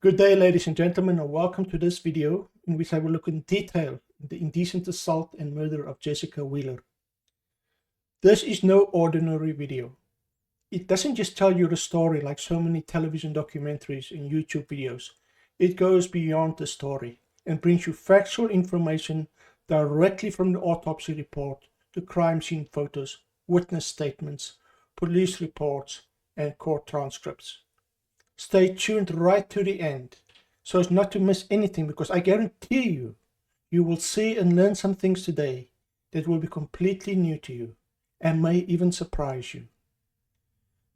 Good day, ladies and gentlemen, and welcome to this video in which I will look in detail at the indecent assault and murder of Jessica Wheeler. This is no ordinary video. It doesn't just tell you the story like so many television documentaries and YouTube videos. It goes beyond the story and brings you factual information directly from the autopsy report, the crime scene photos, witness statements, police reports, and court transcripts. Stay tuned right to the end so as not to miss anything, because I guarantee you will see and learn some things today that will be completely new to you and may even surprise you.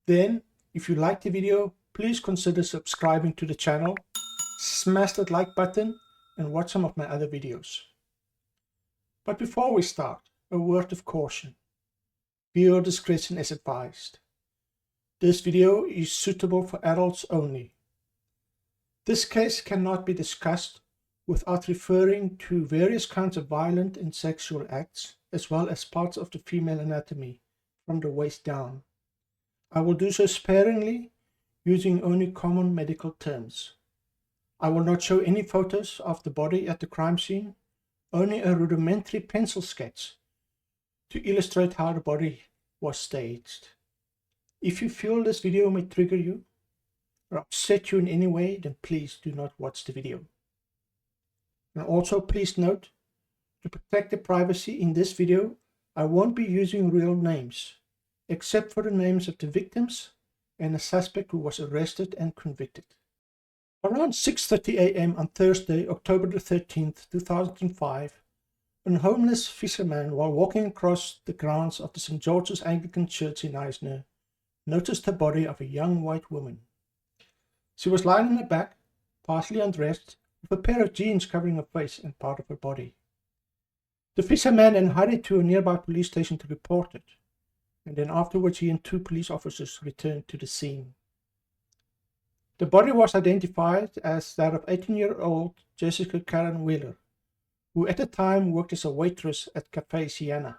Then, if you like the video, please consider subscribing to the channel, smash that like button, and watch some of my other videos. But before we start, a word of caution. Viewer discretion is advised. This video is suitable for adults only. This case cannot be discussed without referring to various kinds of violent and sexual acts, as well as parts of the female anatomy from the waist down. I will do so sparingly, using only common medical terms. I will not show any photos of the body at the crime scene, only a rudimentary pencil sketch to illustrate how the body was staged. If you feel this video may trigger you or upset you in any way, then please do not watch the video. And also please note, to protect the privacy in this video, I won't be using real names, except for the names of the victims and the suspect who was arrested and convicted. Around 6:30 a.m. on Thursday, October the 13th, 2005, a homeless fisherman, while walking across the grounds of the St. George's Anglican Church in Knysna, noticed the body of a young white woman. She was lying on her back, partially undressed, with a pair of jeans covering her face and part of her body. The fisherman then hurried to a nearby police station to report it, and then afterwards he and 2 police officers returned to the scene. The body was identified as that of 18-year-old Jessica Karen Wheeler, who at the time worked as a waitress at Cafe Sienna.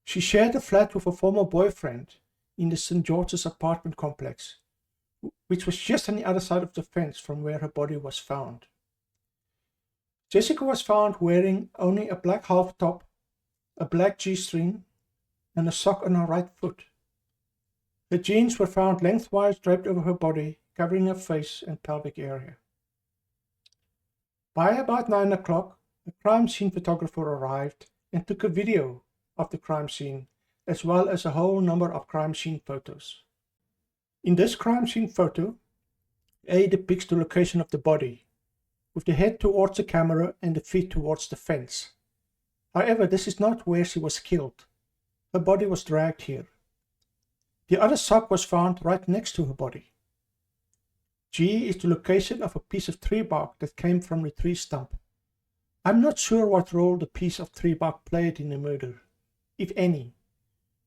She shared a flat with a former boyfriend in the St. George's apartment complex, which was just on the other side of the fence from where her body was found. Jessica was found wearing only a black half top, a black G-string, and a sock on her right foot. Her jeans were found lengthwise draped over her body, covering her face and pelvic area. By about 9 o'clock, a crime scene photographer arrived and took a video of the crime scene, as well as a whole number of crime scene photos. In this crime scene photo, A depicts the location of the body, with the head towards the camera and the feet towards the fence. However, this is not where she was killed. Her body was dragged here. The other sock was found right next to her body. G is the location of a piece of tree bark that came from the tree stump. I'm not sure what role the piece of tree bark played in the murder, if any.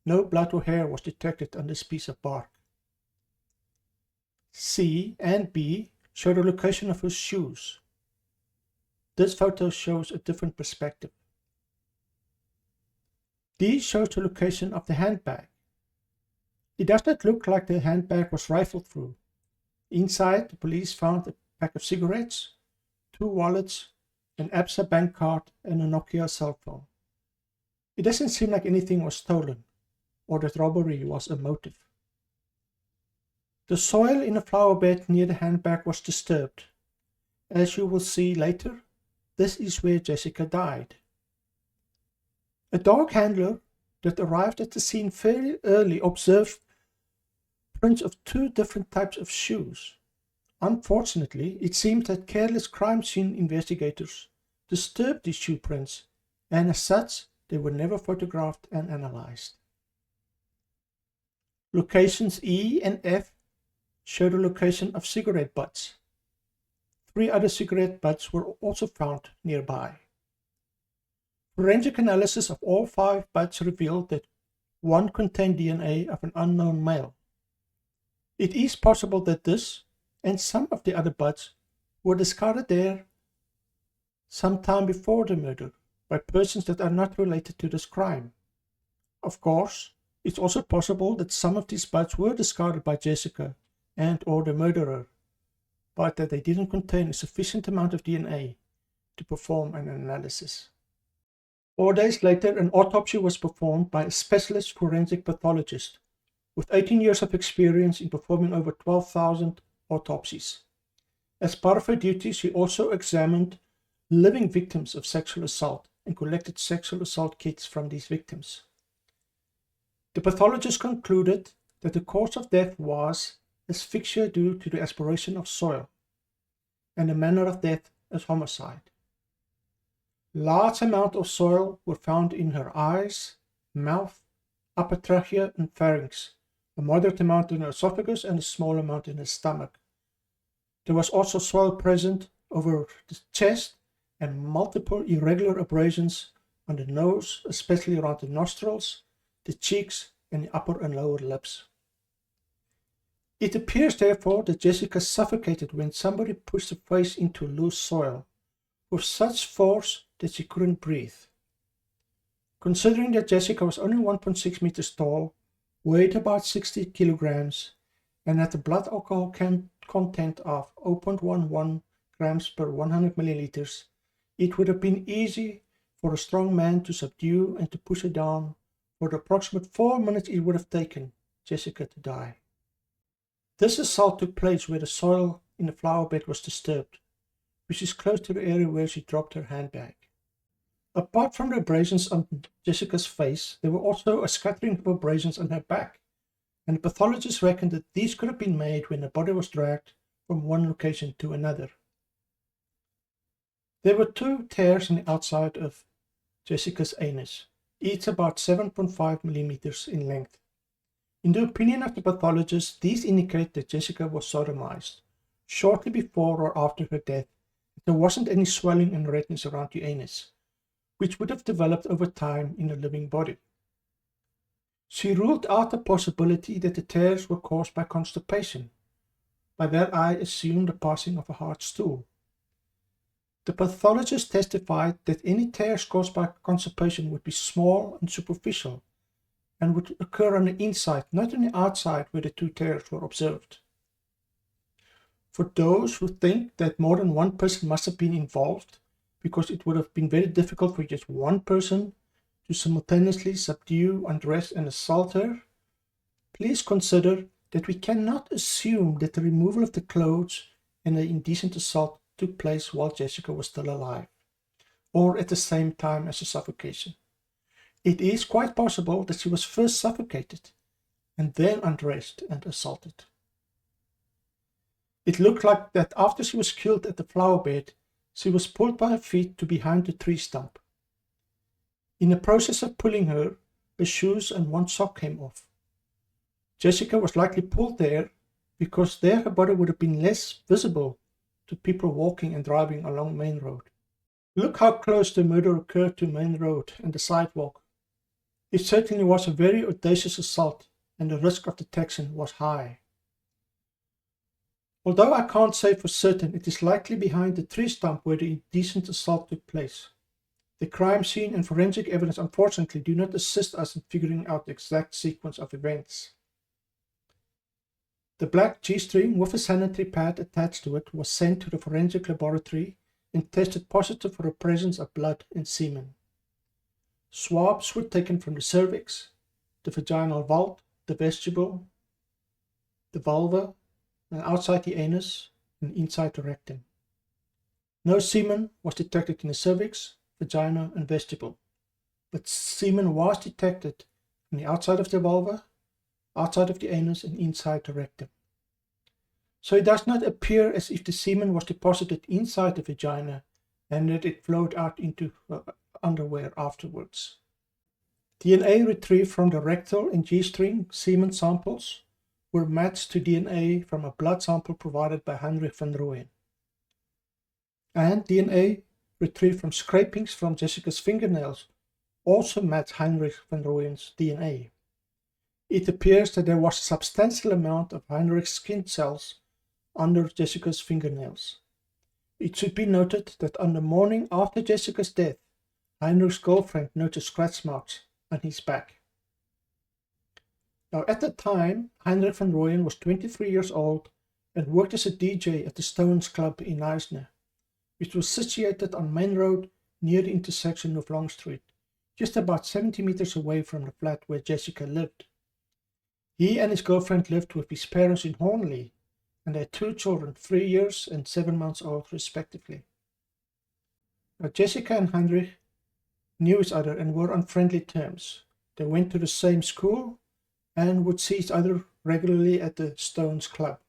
No blood or hair was detected on this piece of bark. C and B show the location of her shoes. This photo shows a different perspective. D shows the location of the handbag. It does not look like the handbag was rifled through. Inside, the police found a pack of cigarettes, 2 wallets, an Absa bank card, and a Nokia cell phone. It doesn't seem like anything was stolen, or that robbery was a motive. The soil in the flower bed near the handbag was disturbed. As you will see later, this is where Jessica died. A dog handler that arrived at the scene fairly early observed prints of 2 different types of shoes. Unfortunately, it seems that careless crime scene investigators disturbed these shoe prints, and as such, they were never photographed and analyzed. Locations E and F show the location of cigarette butts. 3 other cigarette butts were also found nearby. Forensic analysis of all 5 butts revealed that 1 contained DNA of an unknown male. It is possible that this and some of the other butts were discarded there sometime before the murder by persons that are not related to this crime. Of course, it's also possible that some of these butts were discarded by Jessica and or the murderer, but that they didn't contain a sufficient amount of DNA to perform an analysis. 4 days later, an autopsy was performed by a specialist forensic pathologist with 18 years of experience in performing over 12,000 autopsies. As part of her duties, she also examined living victims of sexual assault and collected sexual assault kits from these victims. The pathologist concluded that the cause of death was asphyxia due to the aspiration of soil, and the manner of death as homicide. Large amounts of soil were found in her eyes, mouth, upper trachea and pharynx, a moderate amount in her esophagus and a small amount in her stomach. There was also soil present over the chest and multiple irregular abrasions on the nose, especially around the nostrils, the cheeks and the upper and lower lips. It appears therefore that Jessica suffocated when somebody pushed her face into loose soil with such force that she couldn't breathe. Considering that Jessica was only 1.6 meters tall, weighed about 60 kilograms, and had a blood alcohol content of 0.11 grams per 100 milliliters, it would have been easy for a strong man to subdue and to push her down for the approximate 4 minutes it would have taken Jessica to die. This assault took place where the soil in the flower bed was disturbed, which is close to the area where she dropped her handbag. Apart from the abrasions on Jessica's face, there were also a scattering of abrasions on her back, and the pathologists reckoned that these could have been made when the body was dragged from one location to another. There were 2 tears on the outside of Jessica's anus, each about 7.5 millimeters in length. In the opinion of the pathologist, these indicate that Jessica was sodomized shortly before or after her death. There wasn't any swelling and redness around the anus, which would have developed over time in a living body. She ruled out the possibility that the tears were caused by constipation. By that I assume the passing of a hard stool. The pathologist testified that any tears caused by constipation would be small and superficial and would occur on the inside, not on the outside where the 2 tears were observed. For those who think that more than one person must have been involved, because it would have been very difficult for just one person to simultaneously subdue, undress and assault her, please consider that we cannot assume that the removal of the clothes and the indecent assault took place while Jessica was still alive, or at the same time as the suffocation. It is quite possible that she was first suffocated and then undressed and assaulted. It looked like that after she was killed at the flower bed, she was pulled by her feet to behind the tree stump. In the process of pulling her, her shoes and one sock came off. Jessica was likely pulled there because there her body would have been less visible to people walking and driving along Main Road. Look how close the murder occurred to Main Road and the sidewalk. It certainly was a very audacious assault, and the risk of detection was high. Although I can't say for certain, it is likely behind the tree stump where the indecent assault took place. The crime scene and forensic evidence unfortunately do not assist us in figuring out the exact sequence of events. The black G-string with a sanitary pad attached to it was sent to the forensic laboratory and tested positive for the presence of blood and semen. Swabs were taken from the cervix, the vaginal vault, the vestibule, the vulva, and outside the anus and inside the rectum. No semen was detected in the cervix, vagina, and vestibule, but semen was detected on the outside of the vulva, outside of the anus, and inside the rectum. So it does not appear as if the semen was deposited inside the vagina and that it flowed out into underwear afterwards. DNA retrieved from the rectal and G-string semen samples were matched to DNA from a blood sample provided by Heinrich van Rooyen. And DNA retrieved from scrapings from Jessica's fingernails also matched Heinrich van Rooyen's DNA. It appears that there was a substantial amount of Heinrich's skin cells under Jessica's fingernails. It should be noted that on the morning after Jessica's death, Heinrich's girlfriend noticed scratch marks on his back. Now at the time, Heinrich van Rooyen was 23 years old and worked as a DJ at the Stones Club in Knysna, which was situated on Main Road near the intersection of Long Street, just about 70 meters away from the flat where Jessica lived. He and his girlfriend lived with his parents in Hornley, and they had 2 children, 3 years and 7 months old respectively. Now, Jessica and Heinrich knew each other and were on friendly terms. They went to the same school and would see each other regularly at the Stones Club.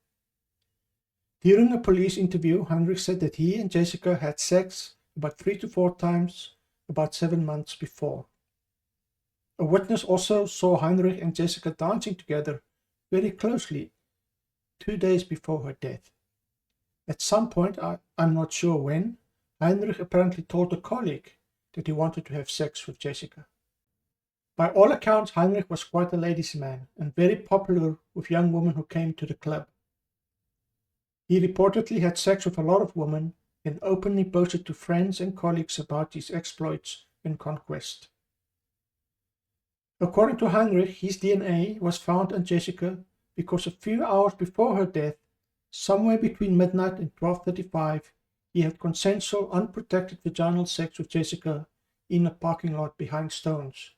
During a police interview, Heinrich said that he and Jessica had sex about 3 to 4 times about 7 months before. A witness also saw Heinrich and Jessica dancing together very closely 2 days before her death. At some point, I'm not sure when, Heinrich apparently told a colleague that he wanted to have sex with Jessica. By all accounts, Heinrich was quite a ladies' man and very popular with young women who came to the club. He reportedly had sex with a lot of women and openly boasted to friends and colleagues about his exploits and conquest. According to Heinrich, his DNA was found on Jessica because a few hours before her death, somewhere between midnight and 12:35, he had consensual, unprotected vaginal sex with Jessica in a parking lot behind Stones.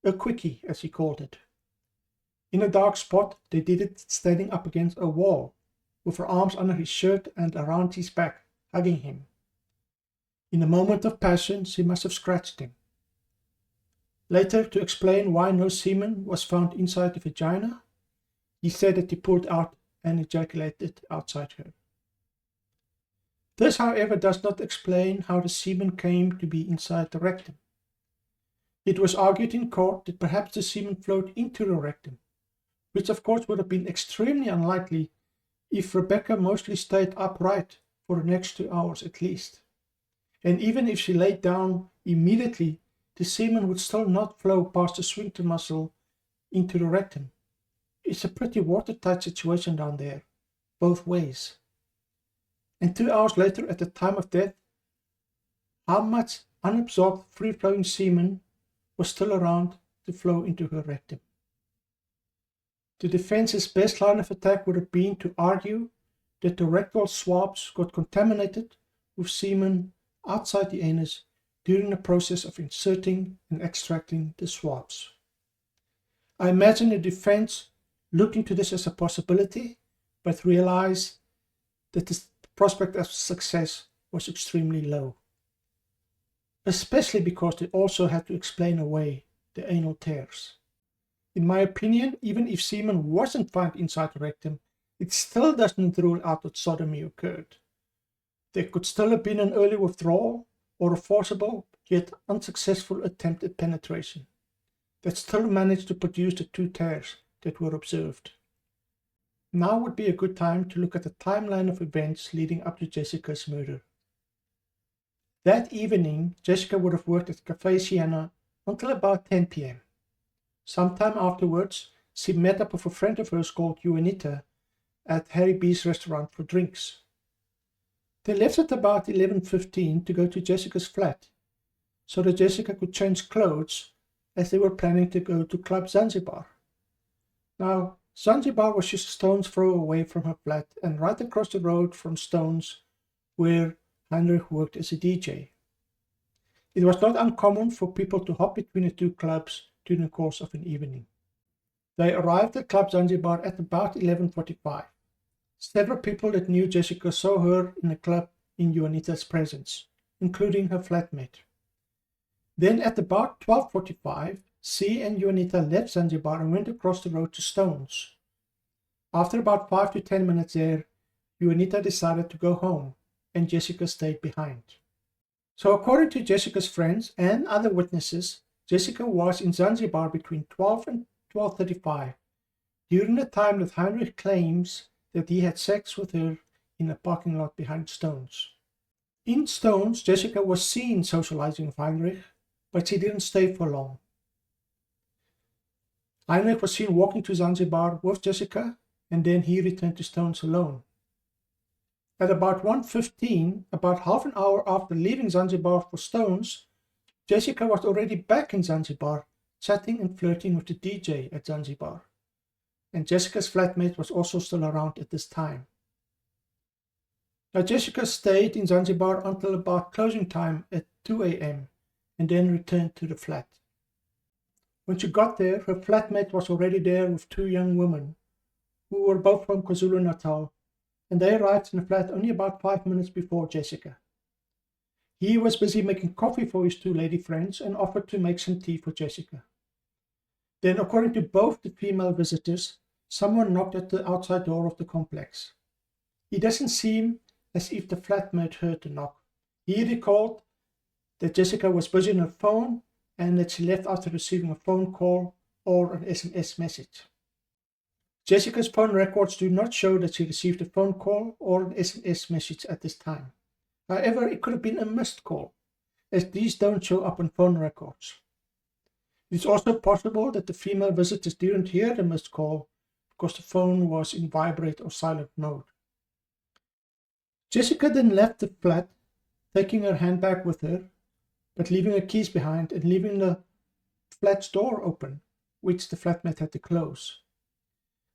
A quickie, as he called it. In a dark spot, they did it standing up against a wall, with her arms under his shirt and around his back, hugging him. In a moment of passion, she must have scratched him. Later, to explain why no semen was found inside the vagina, he said that he pulled out and ejaculated outside her. This, however, does not explain how the semen came to be inside the rectum. It was argued in court that perhaps the semen flowed into the rectum, which of course would have been extremely unlikely if Rebecca mostly stayed upright for the next 2 hours at least. And even if she laid down immediately, the semen would still not flow past the sphincter muscle into the rectum. It's a pretty watertight situation down there, both ways. And 2 hours later, at the time of death, how much unabsorbed free-flowing semen was still around to flow into her rectum? The defense's best line of attack would have been to argue that the rectal swabs got contaminated with semen outside the anus during the process of inserting and extracting the swabs. I imagine the defense looked into this as a possibility, but realized that the prospect of success was extremely low, especially because they also had to explain away the anal tears. In my opinion, even if semen wasn't found inside the rectum, it still doesn't rule out that sodomy occurred. There could still have been an early withdrawal or a forcible yet unsuccessful attempt at penetration that still managed to produce the 2 tears that were observed. Now would be a good time to look at the timeline of events leading up to Jessica's murder. That evening, Jessica would have worked at Café Sienna until about 10 p.m. Sometime afterwards, she met up with a friend of hers called Juanita at Harry B's restaurant for drinks. They left at about 11:15 to go to Jessica's flat, so that Jessica could change clothes as they were planning to go to Club Zanzibar. Now, Zanzibar was just a stone's throw away from her flat and right across the road from Stones, where Heinrich worked as a DJ. It was not uncommon for people to hop between the 2 clubs during the course of an evening. They arrived at Club Zanzibar at about 11:45. Several people that knew Jessica saw her in the club in Juanita's presence, including her flatmate. Then at about 12:45, she and Juanita left Zanzibar and went across the road to Stones. After about 5 to 10 minutes there, Juanita decided to go home, and Jessica stayed behind. So according to Jessica's friends and other witnesses, Jessica was in Zanzibar between 12 and 12:35, during the time that Heinrich claims that he had sex with her in a parking lot behind Stones. In Stones, Jessica was seen socializing with Heinrich, but she didn't stay for long. Heinrich was seen walking to Zanzibar with Jessica, and then he returned to Stones alone. At about 1:15, about half an hour after leaving Zanzibar for Stones, Jessica was already back in Zanzibar, chatting and flirting with the DJ at Zanzibar. And Jessica's flatmate was also still around at this time. Now Jessica stayed in Zanzibar until about closing time at 2 a.m. and then returned to the flat. When she got there, her flatmate was already there with two young women who were both from KwaZulu-Natal, and they arrived in the flat only about 5 minutes before Jessica. He was busy making coffee for his two lady friends and offered to make some tea for Jessica. Then, according to both the female visitors, someone knocked at the outside door of the complex. It doesn't seem as if the flatmate heard the knock. He recalled that Jessica was busy on her phone and that she left after receiving a phone call or an SMS message. Jessica's phone records do not show that she received a phone call or an SMS message at this time. However, it could have been a missed call, as these don't show up on phone records. It is also possible that the female visitors didn't hear the missed call because the phone was in vibrate or silent mode. Jessica then left the flat, taking her handbag with her, but leaving her keys behind and leaving the flat's door open, which the flatmate had to close.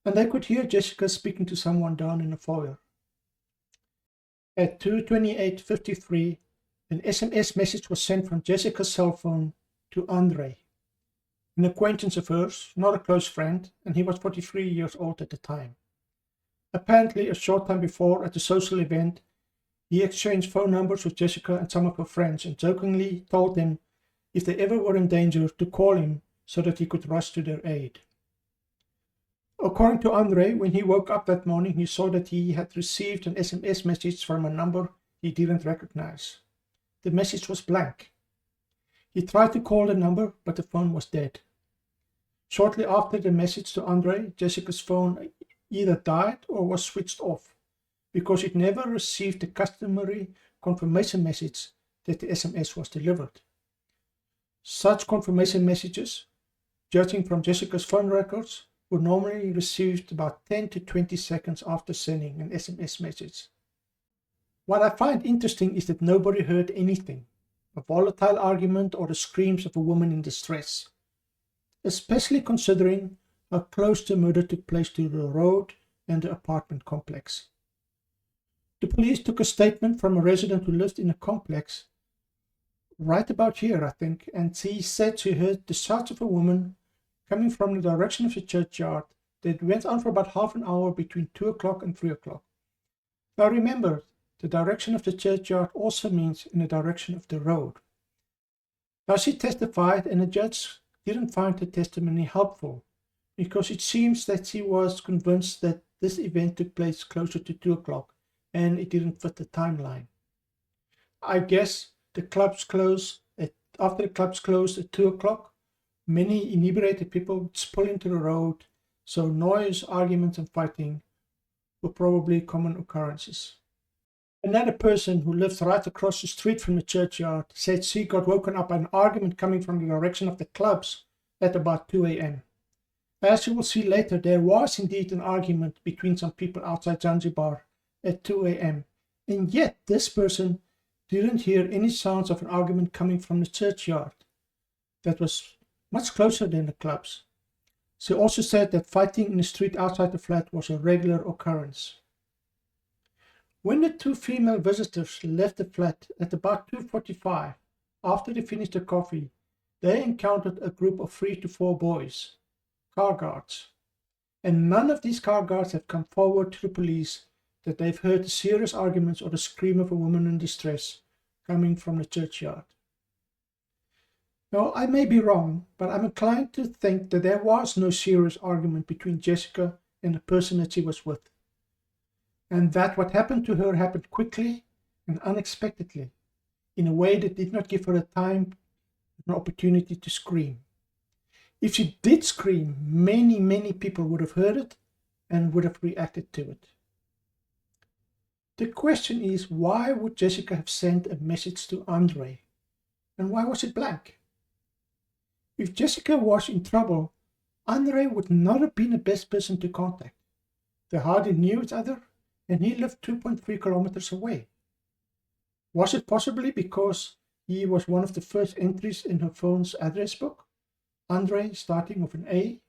And they could hear Jessica speaking to someone down in the foyer. At 2:28:53, an SMS message was sent from Jessica's cell phone to Andre, an acquaintance of hers, not a close friend, and he was 43 years old at the time. Apparently, a short time before, at a social event, he exchanged phone numbers with Jessica and some of her friends and jokingly told them if they ever were in danger to call him so that he could rush to their aid. According to Andre, when he woke up that morning, he saw that he had received an SMS message from a number he didn't recognize. The message was blank. He tried to call the number, but the phone was dead. Shortly after the message to Andre, Jessica's phone either died or was switched off because it never received the customary confirmation message that the SMS was delivered. Such confirmation messages, judging from Jessica's phone records, were normally received about 10 to 20 seconds after sending an SMS message. What I find interesting is that nobody heard anything, a volatile argument or the screams of a woman in distress, especially considering how close the murder took place to the road and the apartment complex. The police took a statement from a resident who lived in a complex right about here, I think, and she said she heard the shouts of a woman coming from the direction of the churchyard that went on for about half an hour between 2 o'clock and 3 o'clock. Now remember, the direction of the churchyard also means in the direction of the road. Now she testified and the judge didn't find her testimony helpful because it seems that she was convinced that this event took place closer to 2 o'clock and it didn't fit the timeline. I guess the clubs closed after the clubs closed at 2 o'clock. Many inebriated people would spill into the road, so noise, arguments and fighting were probably common occurrences. Another person who lived right across the street from the churchyard said she got woken up by an argument coming from the direction of the clubs at about 2 a.m. As you will see later, there was indeed an argument between some people outside Zanzibar at 2 a.m. and yet this person didn't hear any sounds of an argument coming from the churchyard. That was much closer than the clubs. She also said that fighting in the street outside the flat was a regular occurrence. When the two female visitors left the flat at about 2:45, after they finished their coffee, they encountered a group of 3 to 4 boys, car guards. And none of these car guards have come forward to the police that they've heard the serious arguments or the scream of a woman in distress coming from the churchyard. Now, I may be wrong, but I'm inclined to think that there was no serious argument between Jessica and the person that she was with, and that what happened to her happened quickly and unexpectedly, in a way that did not give her a time, an opportunity to scream. If she did scream, many people would have heard it and would have reacted to it. The question is, why would Jessica have sent a message to Andre, and why was it blank? If Jessica was in trouble, Andre would not have been the best person to contact. They hardly knew each other, and he lived 2.3 kilometers away. Was it possibly because he was one of the first entries in her phone's address book? Andre starting with an A?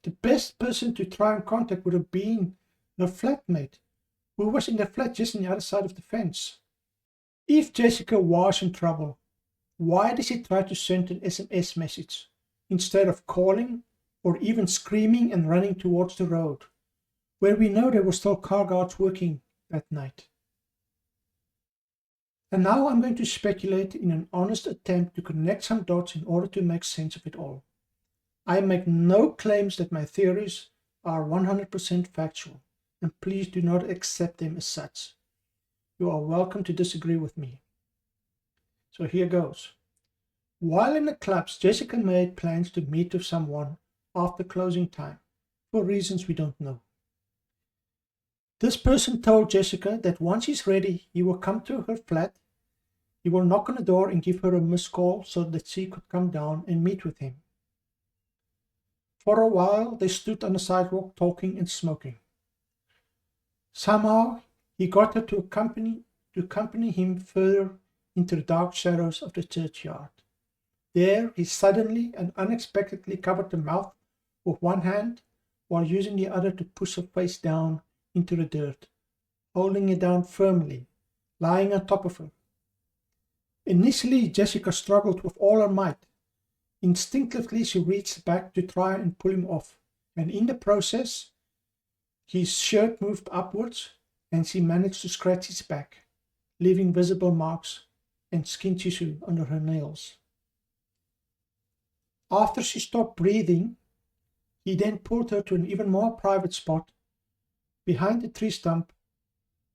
The best person to try and contact would have been her flatmate, who was in the flat just on the other side of the fence. If Jessica was in trouble, why does he try to send an SMS message instead of calling or even screaming and running towards the road, where we know there were still car guards working that night? And now I'm going to speculate in an honest attempt to connect some dots in order to make sense of it all. I make no claims that my theories are 100% factual, and please do not accept them as such. You are welcome to disagree with me. So here goes. While in the clubs, Jessica made plans to meet with someone after closing time, for reasons we don't know. This person told Jessica that once he's ready, he will come to her flat, he will knock on the door and give her a missed call so that she could come down and meet with him. For a while, they stood on the sidewalk talking and smoking. Somehow, he got her to accompany him further into the dark shadows of the churchyard. There, he suddenly and unexpectedly covered the mouth with one hand while using the other to push her face down into the dirt, holding it down firmly, lying on top of her. Initially, Jessica struggled with all her might. Instinctively, she reached back to try and pull him off, and in the process, his shirt moved upwards and she managed to scratch his back, leaving visible marks and skin tissue under her nails. After she stopped breathing, he then pulled her to an even more private spot behind the tree stump,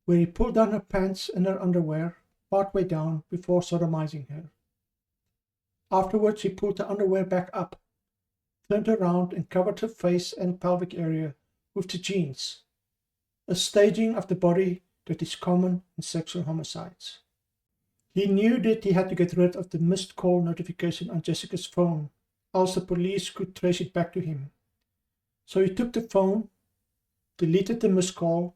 where he pulled down her pants and her underwear partway down before sodomizing her. Afterwards, he pulled the underwear back up, turned around and covered her face and pelvic area with the jeans, a staging of the body that is common in sexual homicides. He knew that he had to get rid of the missed call notification on Jessica's phone, else the police could trace it back to him. So he took the phone, deleted the missed call,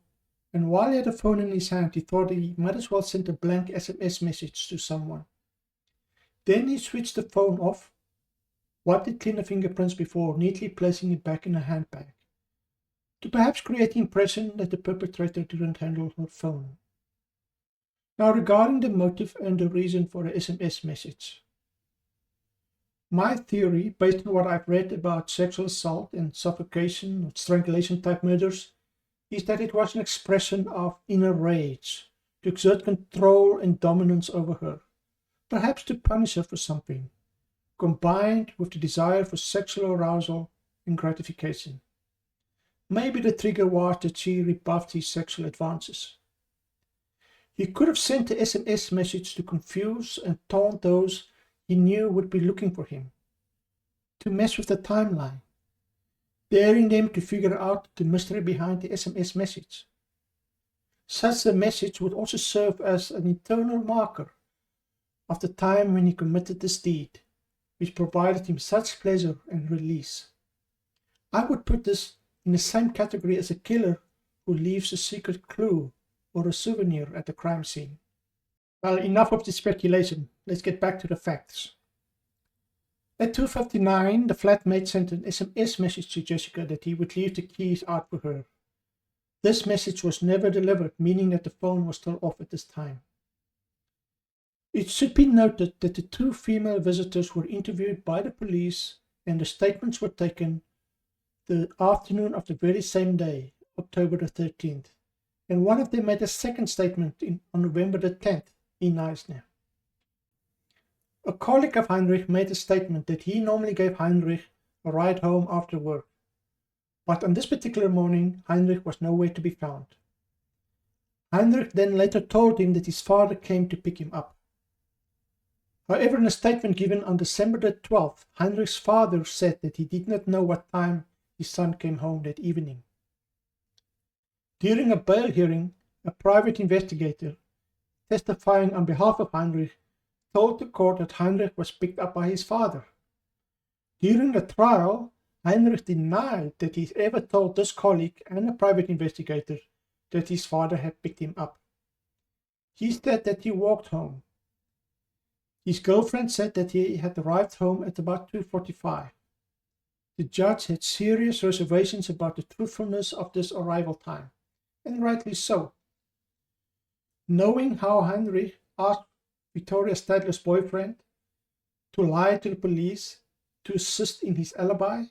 and while he had the phone in his hand, he thought he might as well send a blank SMS message to someone. Then he switched the phone off, wiped it clean of fingerprints before neatly placing it back in a handbag, to perhaps create the impression that the perpetrator didn't handle her phone. Now, regarding the motive and the reason for the SMS message. My theory, based on what I've read about sexual assault and suffocation or strangulation type murders, is that it was an expression of inner rage to exert control and dominance over her, perhaps to punish her for something, combined with the desire for sexual arousal and gratification. Maybe the trigger was that she rebuffed his sexual advances. He could have sent the SMS message to confuse and taunt those he knew would be looking for him, to mess with the timeline, daring them to figure out the mystery behind the SMS message. Such a message would also serve as an internal marker of the time when he committed this deed, which provided him such pleasure and release. I would put this in the same category as a killer who leaves a secret clue or a souvenir at the crime scene. Well, enough of the speculation. Let's get back to the facts. At 2:59, the flatmate sent an SMS message to Jessica that he would leave the keys out for her. This message was never delivered, meaning that the phone was still off at this time. It should be noted that the two female visitors were interviewed by the police and the statements were taken the afternoon of the very same day, October the 13th, and one of them made a second statement on November the 10th in Knysna. A colleague of Heinrich made a statement that he normally gave Heinrich a ride home after work, but on this particular morning, Heinrich was nowhere to be found. Heinrich then later told him that his father came to pick him up. However, in a statement given on December the 12th, Heinrich's father said that he did not know what time his son came home that evening. During a bail hearing, a private investigator, testifying on behalf of Heinrich, told the court that Heinrich was picked up by his father. During the trial, Heinrich denied that he ever told this colleague and a private investigator that his father had picked him up. He said that he walked home. His girlfriend said that he had arrived home at about 2:45. The judge had serious reservations about the truthfulness of this arrival time, and rightly so. Knowing how Heinrich asked Victoria Stadler's boyfriend to lie to the police to assist in his alibi,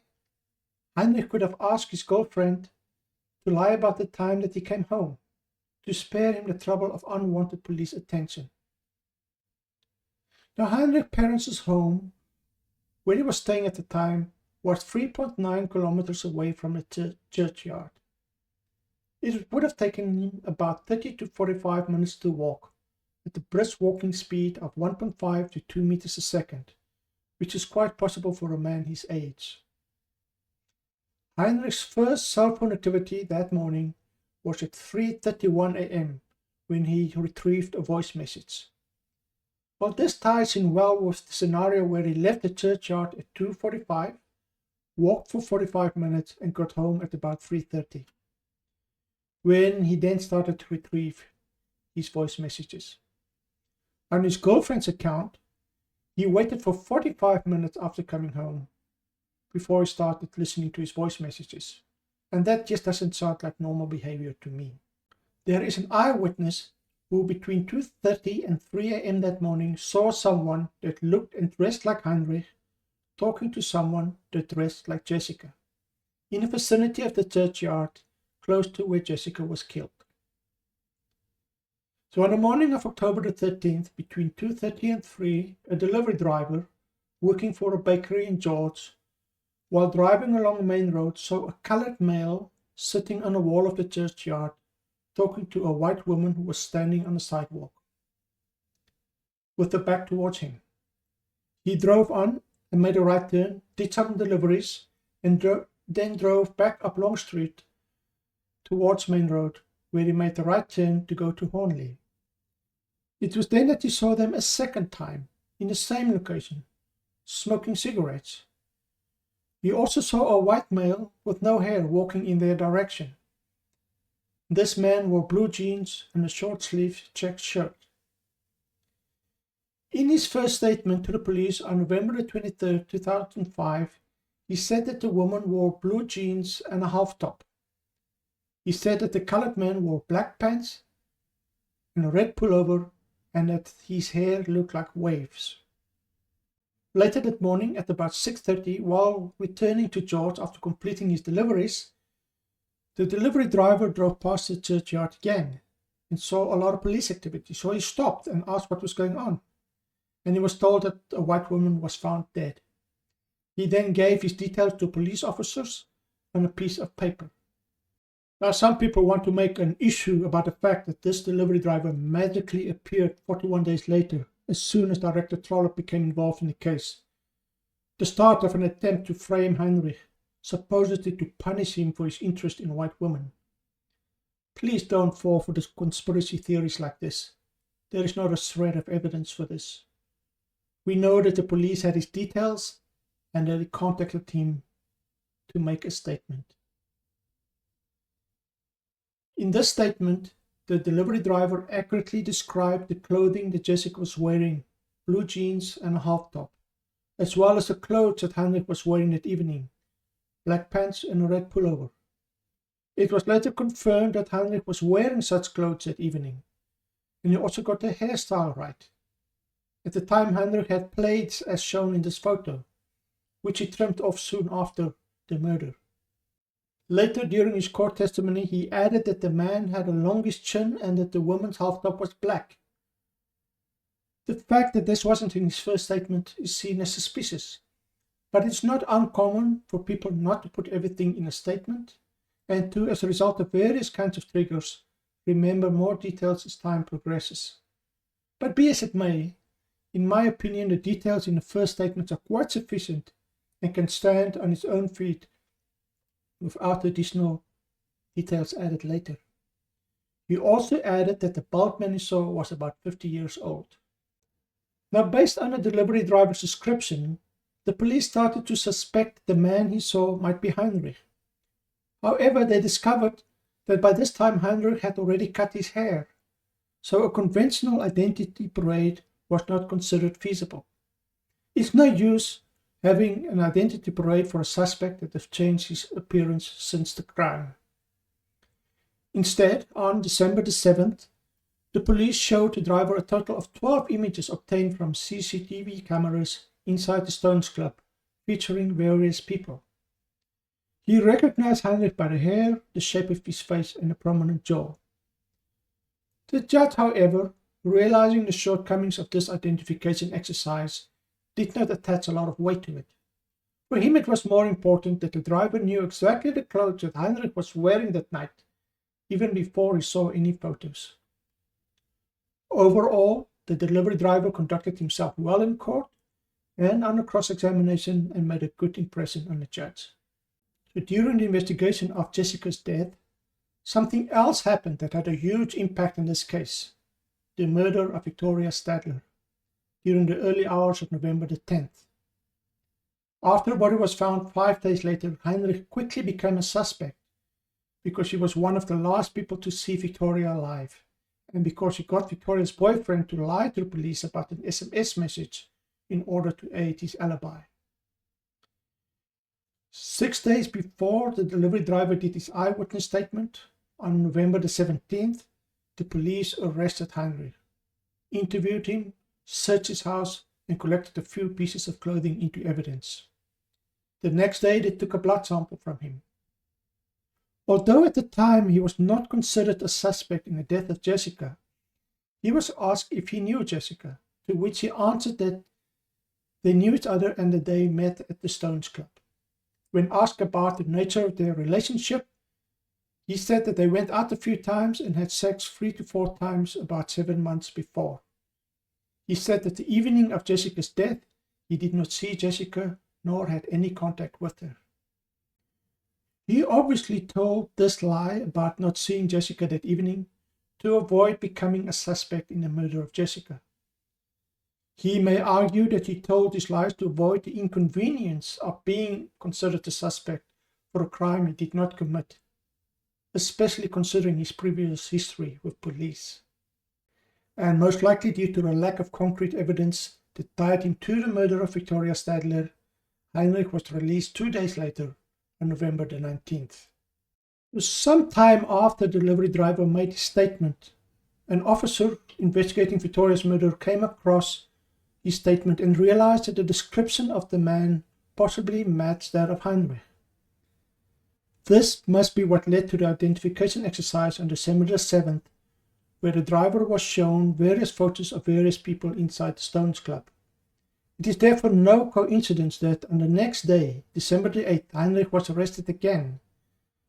Heinrich could have asked his girlfriend to lie about the time that he came home, to spare him the trouble of unwanted police attention. Now, Heinrich's parents' home, where he was staying at the time, was 3.9 kilometers away from the churchyard. It would have taken him about 30 to 45 minutes to walk, at a brisk walking speed of 1.5 to 2 meters a second, which is quite possible for a man his age. Heinrich's first cell phone activity that morning was at 3:31 a.m. when he retrieved a voice message. Well, this ties in well with the scenario where he left the churchyard at 2:45, walked for 45 minutes and got home at about 3:30, when he then started to retrieve his voice messages. On his girlfriend's account, he waited for 45 minutes after coming home before he started listening to his voice messages. And that just doesn't sound like normal behavior to me. There is an eyewitness who between 2:30 and 3 a.m. that morning saw someone that looked and dressed like Heinrich talking to someone that dressed like Jessica in the vicinity of the churchyard close to where Jessica was killed. So on the morning of October the 13th, between 2:30 and 3, a delivery driver working for a bakery in George, while driving along the main road, saw a colored male sitting on a wall of the churchyard talking to a white woman who was standing on the sidewalk with her back towards him. He drove on and made a right turn, did some deliveries, and then drove back up Long Street towards Main Road, where he made the right turn to go to Hornley. It was then that he saw them a second time in the same location, smoking cigarettes. He also saw a white male with no hair walking in their direction. This man wore blue jeans and a short-sleeved checked shirt. In his first statement to the police on November 23, 2005, he said that the woman wore blue jeans and a half-top. He said that the colored man wore black pants and a red pullover and that his hair looked like waves. Later that morning at about 6:30, while returning to George after completing his deliveries, the delivery driver drove past the churchyard again and saw a lot of police activity. So he stopped and asked what was going on, and he was told that a white woman was found dead. He then gave his details to police officers on a piece of paper. Now, some people want to make an issue about the fact that this delivery driver magically appeared 41 days later, as soon as Director Trollope became involved in the case. The start of an attempt to frame Heinrich, supposedly to punish him for his interest in white women. Please don't fall for the conspiracy theories like this. There is not a shred of evidence for this. We know that the police had his details and that they contacted him to make a statement. In this statement, the delivery driver accurately described the clothing that Jessica was wearing, blue jeans and a half-top, as well as the clothes that Heinrich was wearing that evening, black pants and a red pullover. It was later confirmed that Heinrich was wearing such clothes that evening, and he also got the hairstyle right. At the time, Heinrich had plaits as shown in this photo, which he trimmed off soon after the murder. Later, during his court testimony, he added that the man had a longish chin and that the woman's half-top was black. The fact that this wasn't in his first statement is seen as suspicious, but it's not uncommon for people not to put everything in a statement and to, as a result of various kinds of triggers, remember more details as time progresses. But be as it may, in my opinion, the details in the first statements are quite sufficient and can stand on its own feet without additional details added later. He also added that the bald man he saw was about 50 years old. Now, based on the delivery driver's description, the police started to suspect the man he saw might be Heinrich. However, they discovered that by this time Heinrich had already cut his hair, so a conventional identity parade was not considered feasible. It's no use having an identity parade for a suspect that has changed his appearance since the crime. Instead, on December the 7th, The police showed the driver a total of 12 images obtained from CCTV cameras inside the Stones Club, featuring various people. He recognized Heinrich by the hair, the shape of his face, and a prominent jaw. The judge, however, realizing the shortcomings of this identification exercise, did not attach a lot of weight to it. For him, it was more important that the driver knew exactly the clothes that Heinrich was wearing that night, even before he saw any photos. Overall, the delivery driver conducted himself well in court and under cross-examination and made a good impression on the judge. So during the investigation of Jessica's death, something else happened that had a huge impact in this case: the murder of Victoria Stadler during the early hours of November the 10th. After the body was found 5 days later, Heinrich quickly became a suspect because he was one of the last people to see Victoria alive, and because he got Victoria's boyfriend to lie to the police about an SMS message in order to aid his alibi. 6 days before the delivery driver did his eyewitness statement, on November the 17th, the police arrested Heinrich, interviewed him, searched his house, and collected a few pieces of clothing into evidence. The next day, they took a blood sample from him. Although at the time he was not considered a suspect in the death of Jessica, he was asked if he knew Jessica, to which he answered that they knew each other and that they met at the Stones Club. When asked about the nature of their relationship, he said that they went out a few times and had sex 3 to 4 times about 7 months before. He said that the evening of Jessica's death, he did not see Jessica nor had any contact with her. He obviously told this lie about not seeing Jessica that evening to avoid becoming a suspect in the murder of Jessica. He may argue that he told his lies to avoid the inconvenience of being considered a suspect for a crime he did not commit, especially considering his previous history with police. And most likely due to a lack of concrete evidence that tied him to the murder of Victoria Stadler, Heinrich was released 2 days later, on November the 19th. Some time after the delivery driver made his statement, an officer investigating Victoria's murder came across his statement and realized that the description of the man possibly matched that of Heinrich. This must be what led to the identification exercise on December the 7th, where the driver was shown various photos of various people inside the Stones Club. It is therefore no coincidence that on the next day, December the 8th, Heinrich was arrested again,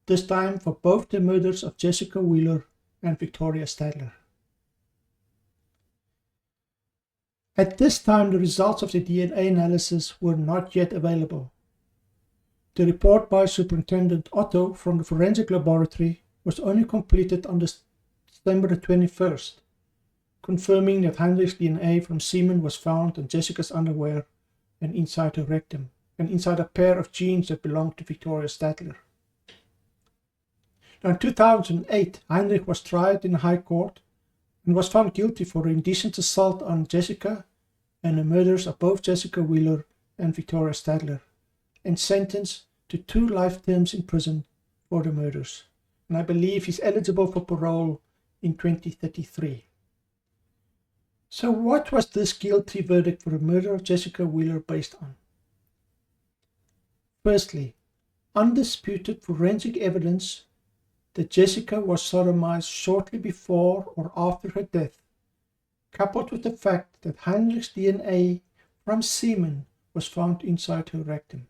this time for both the murders of Jessica Wheeler and Victoria Stadler. At this time, the results of the DNA analysis were not yet available. The report by Superintendent Otto from the Forensic Laboratory was only completed on December the 21st, confirming that Heinrich's DNA from semen was found on Jessica's underwear and inside her rectum, and inside a pair of jeans that belonged to Victoria Stadler. Now, in 2008, Heinrich was tried in the High Court and was found guilty for indecent assault on Jessica and the murders of both Jessica Wheeler and Victoria Stadler, and sentenced to 2 life terms in prison for the murders. And I believe he's eligible for parole in 2033. So what was this guilty verdict for the murder of Jessica Wheeler based on? Firstly, undisputed forensic evidence that Jessica was sodomized shortly before or after her death, coupled with the fact that Heinrich's DNA from semen was found inside her rectum.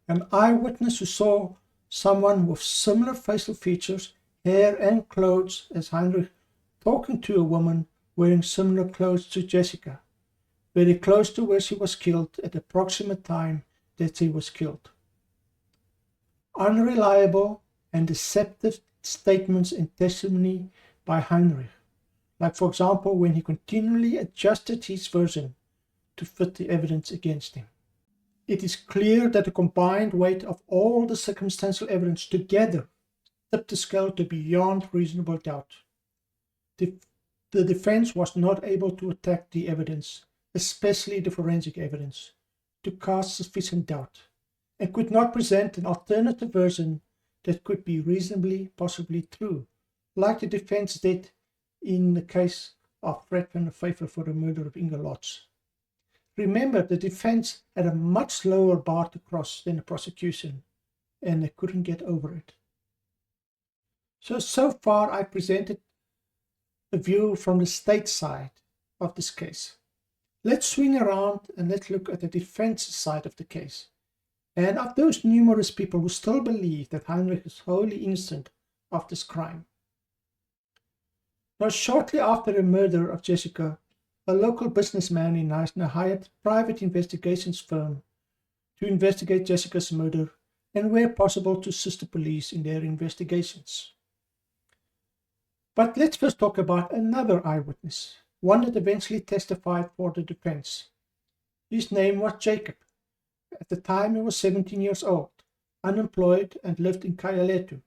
An eyewitness who saw someone with similar facial features, hair and clothes as Heinrich talking to a woman wearing similar clothes to Jessica, very close to where she was killed at the approximate time that she was killed. Unreliable and deceptive statements and testimony by Heinrich, like for example when he continually adjusted his version to fit the evidence against him. It is clear that the combined weight of all the circumstantial evidence together tipped the scale to beyond reasonable doubt. The defense was not able to attack the evidence, especially the forensic evidence, to cast sufficient doubt, and could not present an alternative version that could be reasonably possibly true, like the defense did in the case of Fred van Rooyen for the murder of Inge Lotz. Remember, the defense had a much lower bar to cross than the prosecution, and they couldn't get over it. So far I presented a view from the state side of this case. Let's swing around and let's look at the defense side of the case, and of those numerous people who still believe that Heinrich is wholly innocent of this crime. Now, shortly after the murder of Jessica, a local businessman in Knysna hired a private investigations firm to investigate Jessica's murder and, where possible, to assist the police in their investigations. But let's first talk about another eyewitness, one that eventually testified for the defense. His name was Jacob. At the time he was 17 years old, unemployed, and lived in Kayaletu.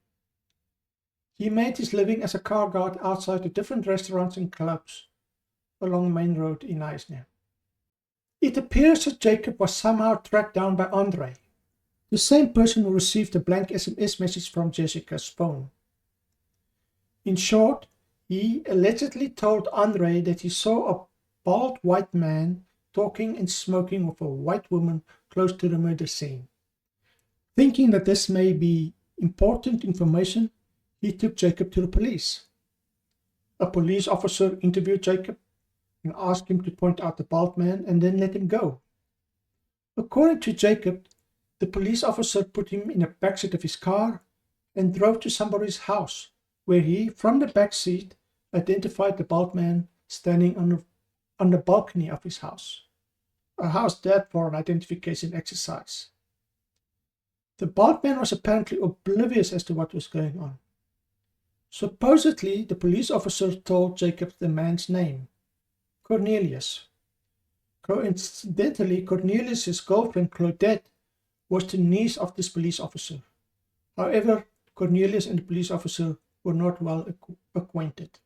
He made his living as a car guard outside the different restaurants and clubs along Main Road in Knysna. It appears that Jacob was somehow tracked down by Andre, the same person who received a blank SMS message from Jessica's phone. In short, he allegedly told Andre that he saw a bald white man talking and smoking with a white woman close to the murder scene. Thinking that this may be important information, he took Jacob to the police. A police officer interviewed Jacob and asked him to point out the bald man and then let him go. According to Jacob, the police officer put him in the backseat of his car and drove to somebody's house, where he, from the back seat, identified the bald man standing on the balcony of his house. A house there for an identification exercise. The bald man was apparently oblivious as to what was going on. Supposedly, the police officer told Jacob the man's name, Cornelius. Coincidentally, Cornelius's girlfriend, Claudette, was the niece of this police officer. However, Cornelius and the police officer were not well acquainted.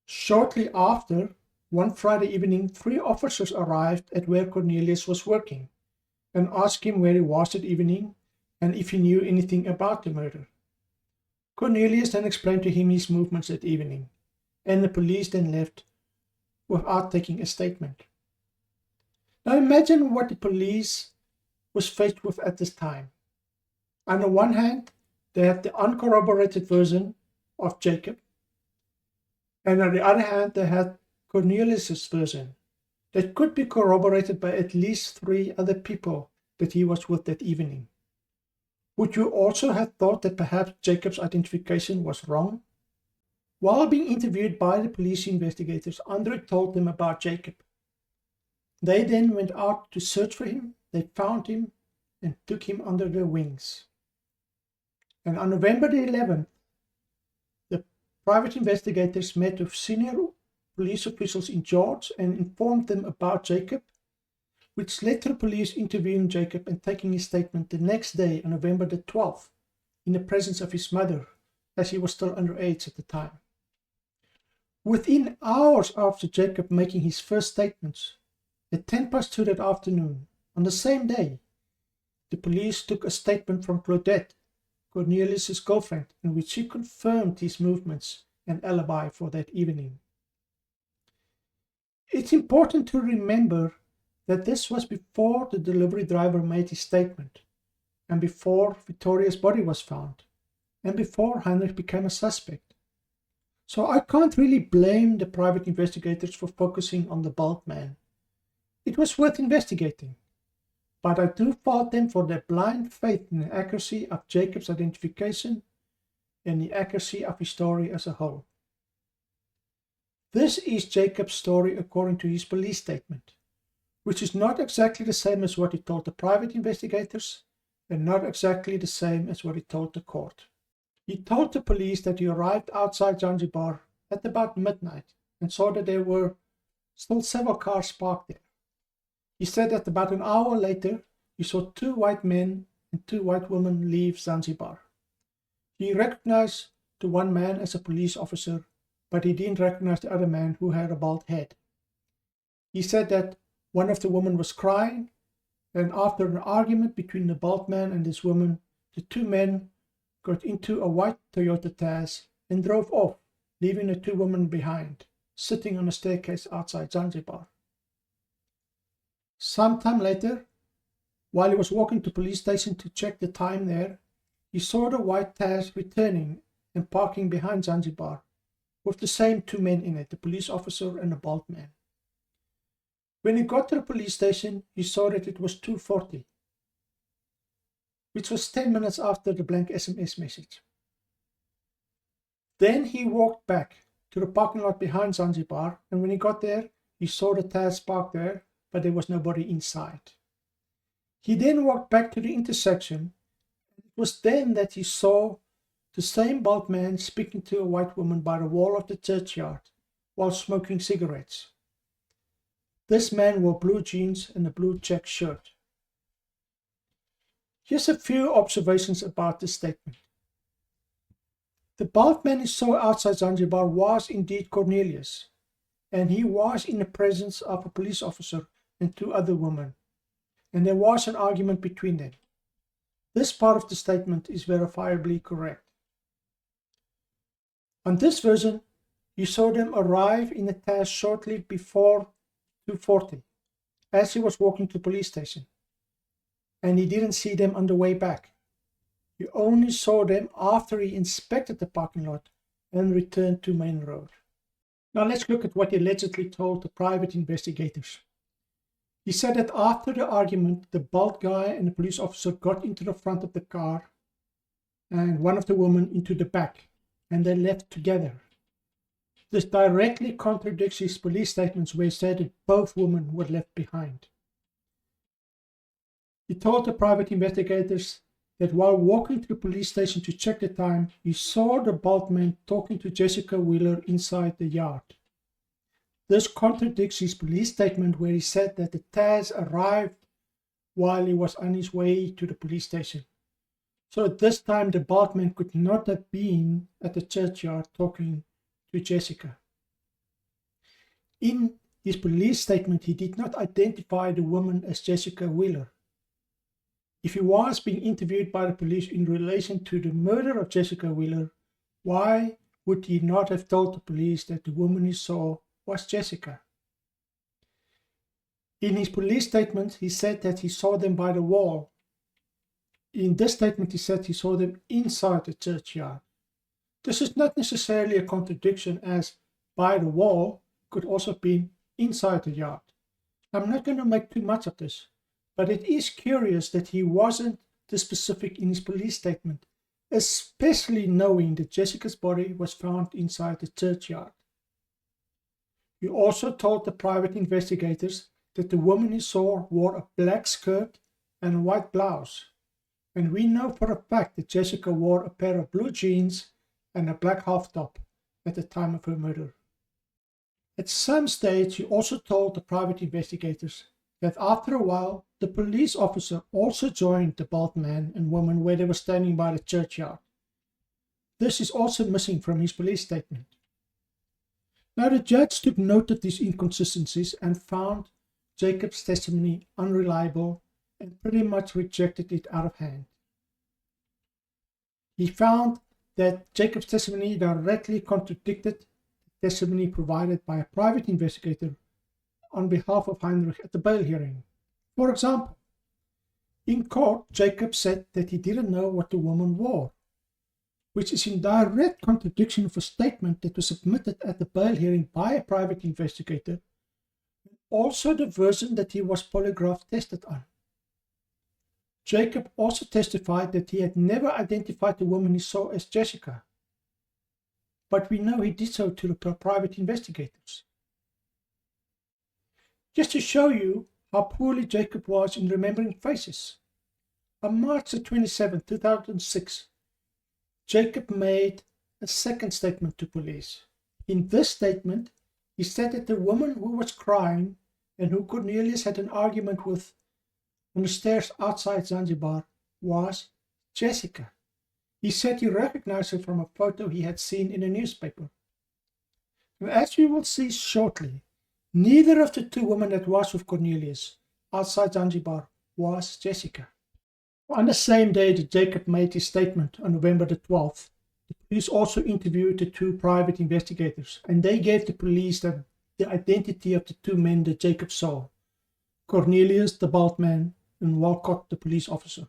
Shortly after, one Friday evening, 3 officers arrived at where Cornelius was working and asked him where he was that evening and if he knew anything about the murder. Cornelius then explained to him his movements that evening, and the police then left without taking a statement. Now imagine what the police was faced with at this time. On the one hand, they had the uncorroborated version of Jacob, and on the other hand, they had Cornelius' version that could be corroborated by at least 3 other people that he was with that evening. Would you also have thought that perhaps Jacob's identification was wrong? While being interviewed by the police investigators, Andre told them about Jacob. They then went out to search for him. They found him and took him under their wings. And on November the 11th, the private investigators met with senior police officials in George and informed them about Jacob, which led to the police interviewing Jacob and taking his statement the next day on November the 12th in the presence of his mother, as he was still underage at the time. Within hours after Jacob making his first statements, at 2:10 that afternoon, on the same day, the police took a statement from Claudette, Cornelius' girlfriend, in which she confirmed his movements and alibi for that evening. It's important to remember that this was before the delivery driver made his statement, and before Victoria's body was found, and before Heinrich became a suspect. So I can't really blame the private investigators for focusing on the bald man. It was worth investigating, but I do fault them for their blind faith in the accuracy of Jacob's identification and the accuracy of his story as a whole. This is Jacob's story according to his police statement, which is not exactly the same as what he told the private investigators and not exactly the same as what he told the court. He told the police that he arrived outside Zanzibar at about midnight and saw that there were still several cars parked there. He said that about an hour later he saw 2 white men and 2 white women leave Zanzibar. He recognized the one man as a police officer, but he didn't recognize the other man who had a bald head. He said that one of the women was crying, and after an argument between the bald man and this woman, the 2 men got into a white Toyota Tazz and drove off leaving the two women behind, sitting on a staircase outside Zanzibar. Sometime later, while he was walking to the police station to check the time there, he saw the white Taz returning and parking behind Zanzibar, with the same two men in it, the police officer and a bald man. When he got to the police station, he saw that it was 2:40, which was 10 minutes after the blank SMS message. Then he walked back to the parking lot behind Zanzibar, and when he got there, he saw the Taz parked there, but there was nobody inside. He then walked back to the intersection. It was then that he saw the same bald man speaking to a white woman by the wall of the churchyard while smoking cigarettes. This man wore blue jeans and a blue check shirt. Here's a few observations about this statement. The bald man he saw outside Zanzibar was indeed Cornelius, and he was in the presence of a police officer and two other women, and there was an argument between them. This part of the statement is verifiably correct. On this version, you saw them arrive in the Taz shortly before 2:40, as he was walking to the police station, and he didn't see them on the way back. You only saw them after he inspected the parking lot and returned to Main Road. Now let's look at what he allegedly told the private investigators. He said that after the argument, the bald guy and the police officer got into the front of the car and one of the women into the back, and they left together. This directly contradicts his police statements where he said that both women were left behind. He told the private investigators that while walking to the police station to check the time, he saw the bald man talking to Jessica Wheeler inside the yard. This contradicts his police statement where he said that the Taz arrived while he was on his way to the police station. So at this time, the bald man could not have been at the churchyard talking to Jessica. In his police statement, he did not identify the woman as Jessica Wheeler. If he was being interviewed by the police in relation to the murder of Jessica Wheeler, why would he not have told the police that the woman he saw was Jessica? In his police statement, he said that he saw them by the wall. In this statement, he said he saw them inside the churchyard. This is not necessarily a contradiction, as by the wall could also be inside the yard. I'm not going to make too much of this, but it is curious that he wasn't this specific in his police statement, especially knowing that Jessica's body was found inside the churchyard. He also told the private investigators that the woman he saw wore a black skirt and a white blouse, and we know for a fact that Jessica wore a pair of blue jeans and a black half-top at the time of her murder. At some stage, he also told the private investigators that after a while, the police officer also joined the bald man and woman where they were standing by the churchyard. This is also missing from his police statement. Now the judge took note of these inconsistencies and found Jacob's testimony unreliable and pretty much rejected it out of hand. He found that Jacob's testimony directly contradicted the testimony provided by a private investigator on behalf of Heinrich at the bail hearing. For example, in court, Jacob said that he didn't know what the woman wore, which is in direct contradiction of a statement that was submitted at the bail hearing by a private investigator, and also the version that he was polygraph tested on. Jacob also testified that he had never identified the woman he saw as Jessica, but we know he did so to the private investigators. Just to show you how poorly Jacob was in remembering faces, on March 27, 2006, Jacob made a second statement to police. In this statement, he said that the woman who was crying and who Cornelius had an argument with on the stairs outside Zanzibar was Jessica. He said he recognized her from a photo he had seen in a newspaper. And as you will see shortly, neither of the two women that was with Cornelius outside Zanzibar was Jessica. On the same day that Jacob made his statement on November the 12th, the police also interviewed the two private investigators, and they gave the police the identity of the two men that Jacob saw: Cornelius, the bald man, and Walcott, the police officer.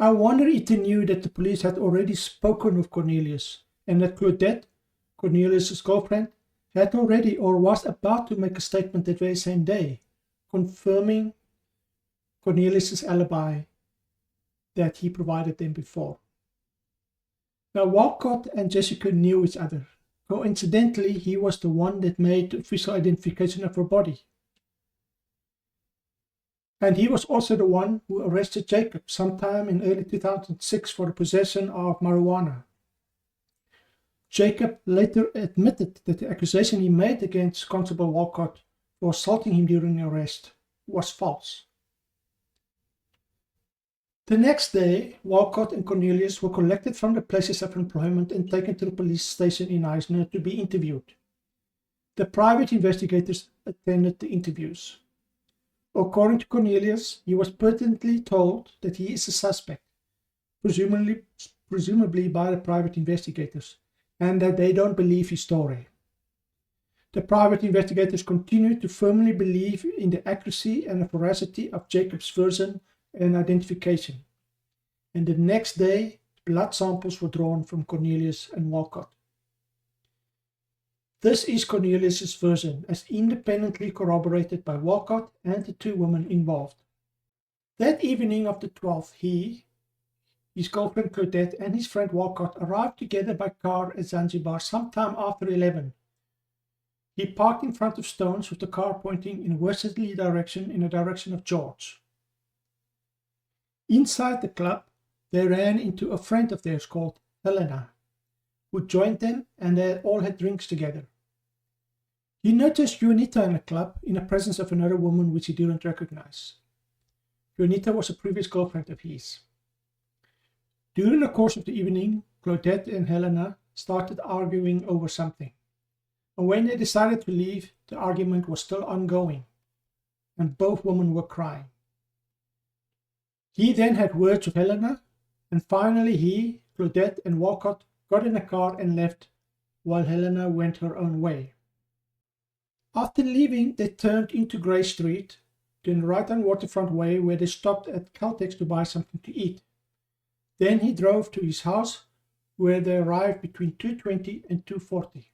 I wonder if they knew that the police had already spoken with Cornelius, and that Claudette, Cornelius' girlfriend, had already or was about to make a statement that very same day, confirming Cornelius' alibi that he provided them before. Now, Walcott and Jessica knew each other. Coincidentally, he was the one that made the official identification of her body. And he was also the one who arrested Jacob sometime in early 2006 for the possession of marijuana. Jacob later admitted that the accusation he made against Constable Walcott for assaulting him during the arrest was false. The next day, Walcott and Cornelius were collected from their places of employment and taken to the police station in Knysna to be interviewed. The private investigators attended the interviews. According to Cornelius, he was pertinently told that he is a suspect, presumably by the private investigators, and that they don't believe his story. The private investigators continued to firmly believe in the accuracy and the veracity of Jacob's version and identification. And the next day, blood samples were drawn from Cornelius and Walcott. This is Cornelius' version, as independently corroborated by Walcott and the two women involved. That evening of the 12th, he, his girlfriend Claudette, and his friend Walcott arrived together by car at Zanzibar sometime after 11. He parked in front of Stones with the car pointing in a westerly direction in the direction of George. Inside the club, they ran into a friend of theirs called Helena, who joined them, and they all had drinks together. He noticed Juanita in the club in the presence of another woman which he didn't recognize. Juanita was a previous girlfriend of his. During the course of the evening, Claudette and Helena started arguing over something. And when they decided to leave, the argument was still ongoing, and both women were crying. He then had words with Helena, and finally he, Claudette, and Walcott got in a car and left, while Helena went her own way. After leaving, they turned into Grey Street, then right on Waterfront Way, where they stopped at Caltex to buy something to eat. Then he drove to his house, where they arrived between 2:20 and 2:40.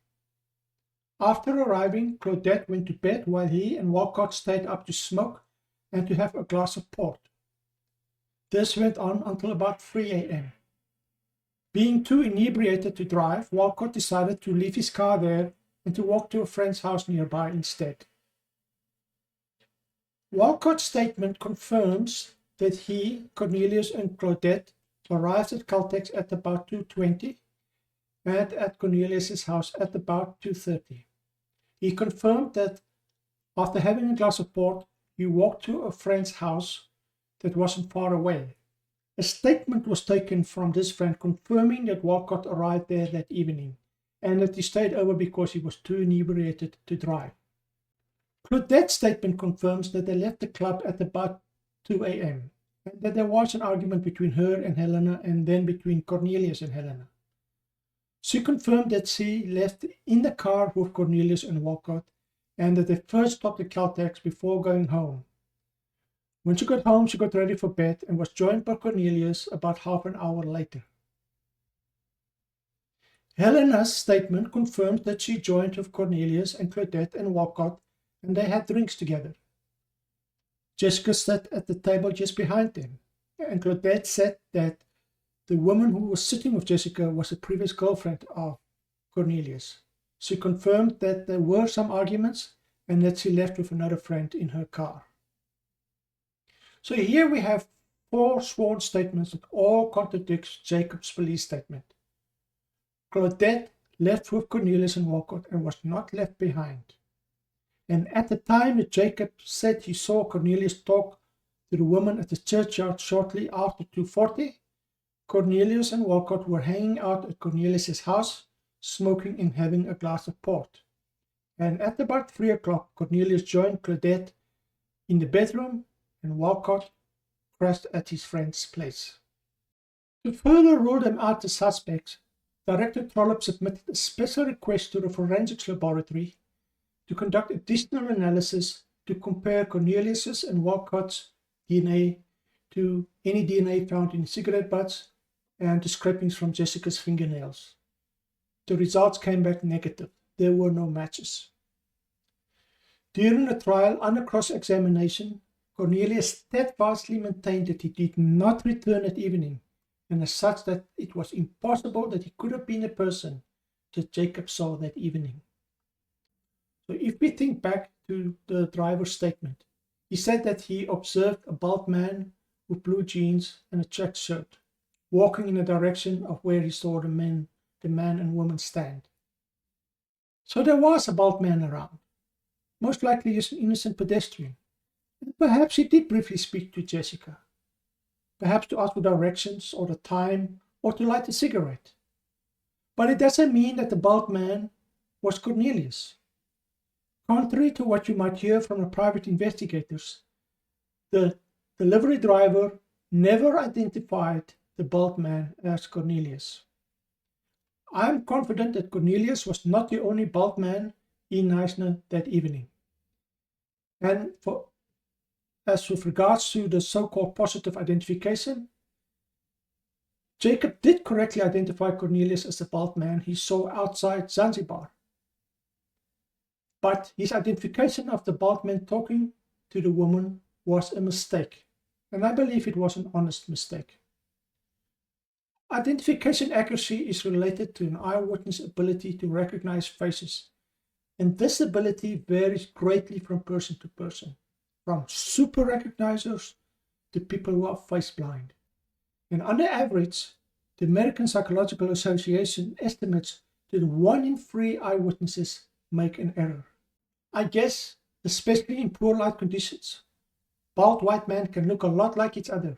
After arriving, Claudette went to bed while he and Walcott stayed up to smoke and to have a glass of port. This went on until about 3 a.m. Being too inebriated to drive, Walcott decided to leave his car there and to walk to a friend's house nearby instead. Walcott's statement confirms that he, Cornelius, and Claudette arrived at Caltex at about 2:20 and at Cornelius' house at about 2:30. He confirmed that after having a glass of port, he walked to a friend's house that wasn't far away. A statement was taken from this friend confirming that Walcott arrived there that evening and that he stayed over because he was too inebriated to drive. Claudette's statement confirms that they left the club at about 2 a.m. and that there was an argument between her and Helena and then between Cornelius and Helena. She confirmed that she left in the car with Cornelius and Walcott and that they first stopped at Caltex before going home. When she got home, she got ready for bed and was joined by Cornelius about half an hour later. Helena's statement confirms that she joined with Cornelius and Claudette and Walcott and they had drinks together. Jessica sat at the table just behind them, and Claudette said that the woman who was sitting with Jessica was a previous girlfriend of Cornelius. She confirmed that there were some arguments and that she left with another friend in her car. So here we have 4 sworn statements that all contradict Jacob's police statement. Claudette left with Cornelius and Walcott and was not left behind. And at the time that Jacob said he saw Cornelius talk to the woman at the churchyard shortly after 2:40, Cornelius and Walcott were hanging out at Cornelius' house, smoking and having a glass of port. And at about 3 o'clock, Cornelius joined Claudette in the bedroom and Walcott crashed at his friend's place. To further rule them out as suspects, Director Trollope submitted a special request to the forensics laboratory to conduct additional analysis to compare Cornelius's and Walcott's DNA to any DNA found in cigarette butts and to scrapings from Jessica's fingernails. The results came back negative. There were no matches. During the trial, under cross-examination, Cornelius steadfastly maintained that he did not return that evening, and as such that it was impossible that he could have been a person that Jacob saw that evening. So if we think back to the driver's statement, he said that he observed a bald man with blue jeans and a checked shirt, walking in the direction of where he saw the man and woman stand. So there was a bald man around, most likely just an innocent pedestrian. And perhaps he did briefly speak to Jessica, perhaps to ask for directions or the time or to light a cigarette. But it doesn't mean that the bald man was Cornelius. Contrary to what you might hear from the private investigators, the delivery driver never identified the bald man as Cornelius. I am confident that Cornelius was not the only bald man in Knysna that evening. And as with regards to the so-called positive identification, Jacob did correctly identify Cornelius as the bald man he saw outside Zanzibar. But his identification of the bald man talking to the woman was a mistake, and I believe it was an honest mistake. Identification accuracy is related to an eyewitness ability to recognize faces, and this ability varies greatly from person to person, from super recognizers to people who are face blind. And on the average, the American Psychological Association estimates that 1 in 3 eyewitnesses make an error. I guess, especially in poor light conditions, bald white men can look a lot like each other.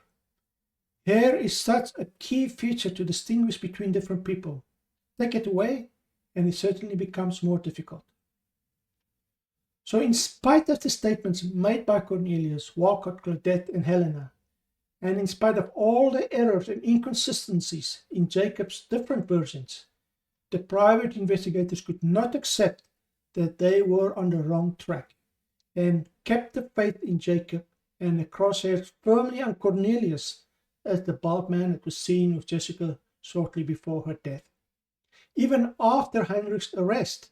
Hair is such a key feature to distinguish between different people. Take it away, and it certainly becomes more difficult. So in spite of the statements made by Cornelius, Walcott, Claudette, and Helena, and in spite of all the errors and inconsistencies in Jacob's different versions, the private investigators could not accept that they were on the wrong track and kept the faith in Jacob and the crosshairs firmly on Cornelius as the bald man that was seen with Jessica shortly before her death. Even after Heinrich's arrest,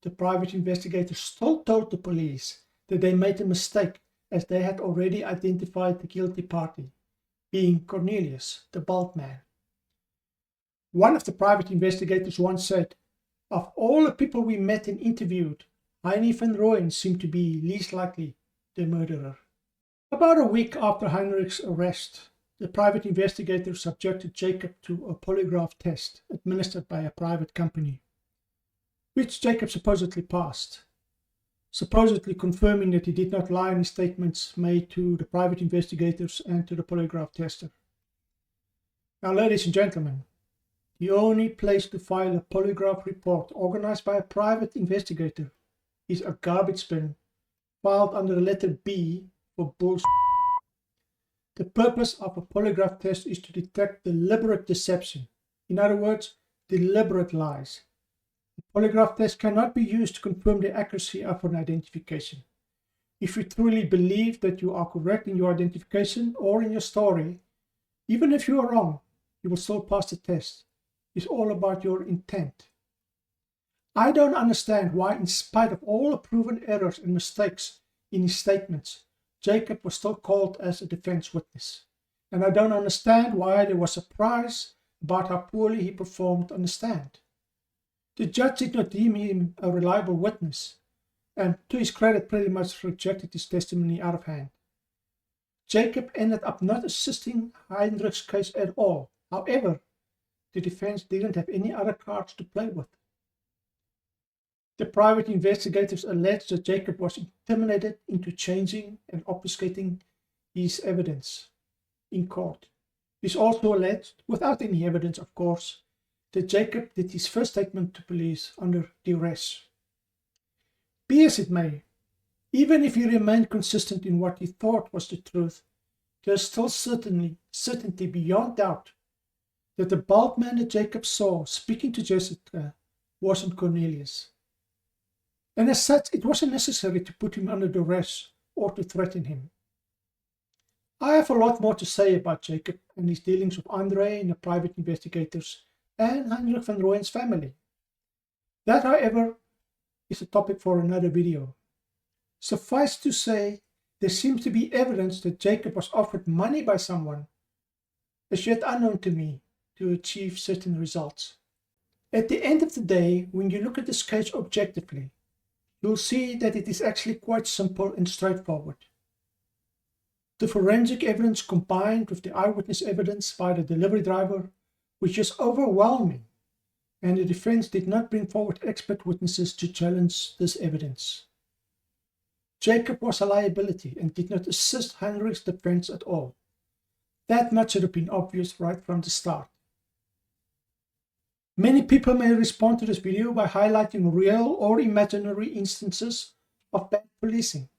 the private investigators still told the police that they made a mistake as they had already identified the guilty party, being Cornelius, the bald man. One of the private investigators once said, "Of all the people we met and interviewed, Heinrich van Rooyen seemed to be least likely the murderer." About a week after Heinrich's arrest, the private investigators subjected Jacob to a polygraph test administered by a private company, which Jacob supposedly passed, supposedly confirming that he did not lie in his statements made to the private investigators and to the polygraph tester. Now, ladies and gentlemen, the only place to file a polygraph report organized by a private investigator is a garbage bin filed under the letter B for bullshit. The purpose of a polygraph test is to detect deliberate deception. In other words, deliberate lies. A polygraph test cannot be used to confirm the accuracy of an identification. If you truly believe that you are correct in your identification or in your story, even if you are wrong, you will still pass the test. It's all about your intent. I don't understand why, in spite of all the proven errors and mistakes in his statements, Jacob was still called as a defense witness. And I don't understand why there was surprise about how poorly he performed on the stand. The judge did not deem him a reliable witness, and to his credit pretty much rejected his testimony out of hand. Jacob ended up not assisting Heinrich's case at all. However, the defense didn't have any other cards to play with. The private investigators alleged that Jacob was intimidated into changing and obfuscating his evidence in court. It is also alleged, without any evidence of course, that Jacob did his first statement to police under duress. Be as it may, even if he remained consistent in what he thought was the truth, there is still certainty beyond doubt that the bald man that Jacob saw speaking to Jessica wasn't Cornelius. And as such, it wasn't necessary to put him under duress or to threaten him. I have a lot more to say about Jacob and his dealings with Andre and the private investigators and Heinrich van Rooyen's family. That, however, is a topic for another video. Suffice to say, there seems to be evidence that Jacob was offered money by someone, as yet unknown to me, to achieve certain results. At the end of the day, when you look at this case objectively, you'll see that it is actually quite simple and straightforward. The forensic evidence combined with the eyewitness evidence by the delivery driver was just overwhelming, and the defense did not bring forward expert witnesses to challenge this evidence. Jacob was a liability and did not assist Heinrich's defense at all. That much should have been obvious right from the start. Many people may respond to this video by highlighting real or imaginary instances of bad policing.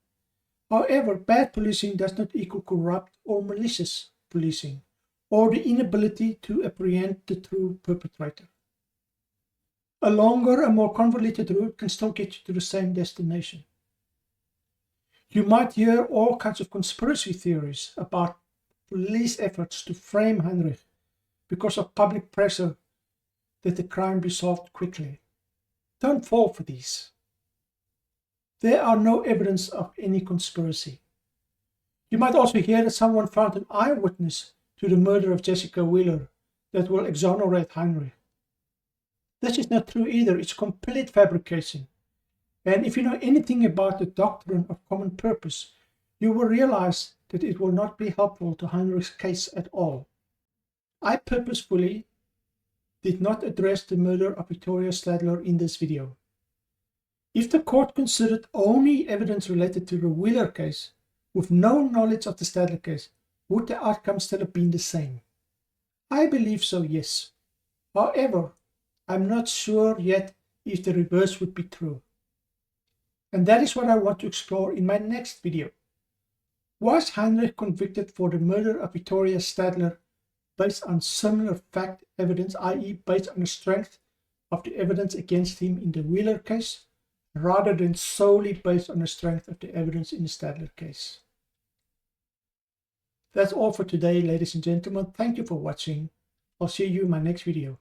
However, bad policing does not equal corrupt or malicious policing, or the inability to apprehend the true perpetrator. A longer and more convoluted route can still get you to the same destination. You might hear all kinds of conspiracy theories about police efforts to frame Heinrich because of public pressure that the crime be solved quickly. Don't fall for these. There are no evidence of any conspiracy. You might also hear that someone found an eyewitness to the murder of Jessica Wheeler that will exonerate Heinrich. This is not true either. It's complete fabrication. And if you know anything about the doctrine of common purpose, you will realize that it will not be helpful to Heinrich's case at all. I purposefully did not address the murder of Victoria Stadler in this video. If the court considered only evidence related to the Wheeler case, with no knowledge of the Stadler case, would the outcome still have been the same? I believe so, yes. However, I'm not sure yet if the reverse would be true. And that is what I want to explore in my next video. Was Heinrich convicted for the murder of Victoria Stadler based on similar fact evidence, i.e. based on the strength of the evidence against him in the Wheeler case, rather than solely based on the strength of the evidence in the Stadler case? That's all for today, ladies and gentlemen. Thank you for watching. I'll see you in my next video.